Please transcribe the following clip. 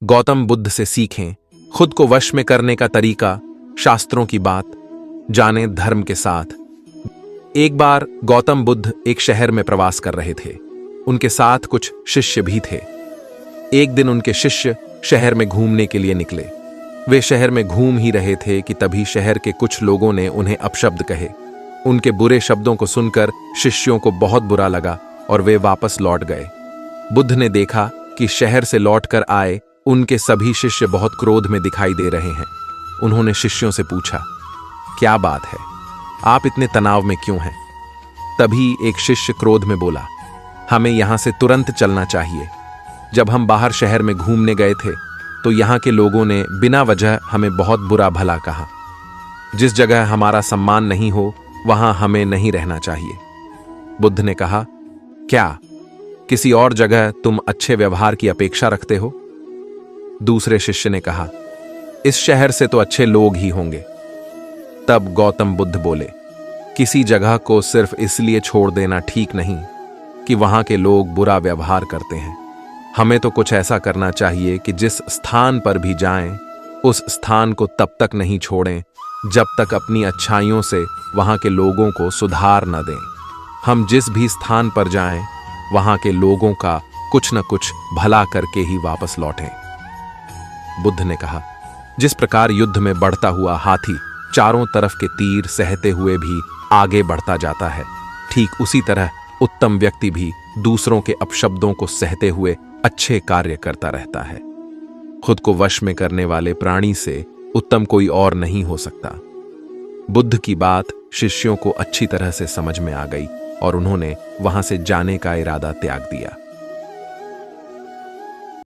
गौतम बुद्ध से सीखें, खुद को वश में करने का तरीका, शास्त्रों की बात जाने धर्म के साथ। एक बार गौतम बुद्ध एक शहर में प्रवास कर रहे थे। उनके साथ कुछ शिष्य भी थे। एक दिन उनके शिष्य शहर में घूमने के लिए निकले। वे शहर में घूम ही रहे थे कि तभी शहर के कुछ लोगों ने उन्हें अपशब्द कहे। उनके बुरे शब्दों को सुनकर शिष्यों को बहुत बुरा लगा और वे वापस लौट गए। बुद्ध ने देखा कि शहर से लौटकर आए उनके सभी शिष्य बहुत क्रोध में दिखाई दे रहे हैं। उन्होंने शिष्यों से पूछा, क्या बात है, आप इतने तनाव में क्यों हैं? तभी एक शिष्य क्रोध में बोला, हमें यहां से तुरंत चलना चाहिए। जब हम बाहर शहर में घूमने गए थे तो यहां के लोगों ने बिना वजह हमें बहुत बुरा भला कहा। जिस जगह हमारा सम्मान नहीं हो वहां हमें नहीं रहना चाहिए। बुद्ध ने कहा, क्या किसी और जगह तुम अच्छे व्यवहार की अपेक्षा रखते हो? दूसरे शिष्य ने कहा, इस शहर से तो अच्छे लोग ही होंगे। तब गौतम बुद्ध बोले, किसी जगह को सिर्फ इसलिए छोड़ देना ठीक नहीं कि वहां के लोग बुरा व्यवहार करते हैं। हमें तो कुछ ऐसा करना चाहिए कि जिस स्थान पर भी जाएं, उस स्थान को तब तक नहीं छोड़ें जब तक अपनी अच्छाइयों से वहां के लोगों को सुधार न दें। हम जिस भी स्थान पर जाएं, वहां के लोगों का कुछ न कुछ भला करके ही वापस लौटें। बुद्ध ने कहा, जिस प्रकार युद्ध में बढ़ता हुआ हाथी चारों तरफ के तीर सहते हुए भी आगे बढ़ता जाता है, ठीक उसी तरह उत्तम व्यक्ति भी दूसरों के अपशब्दों को सहते हुए अच्छे कार्य करता रहता है। खुद को वश में करने वाले प्राणी से उत्तम कोई और नहीं हो सकता। बुद्ध की बात शिष्यों को अच्छी तरह से समझ में आ गई और उन्होंने वहां से जाने का इरादा त्याग दिया।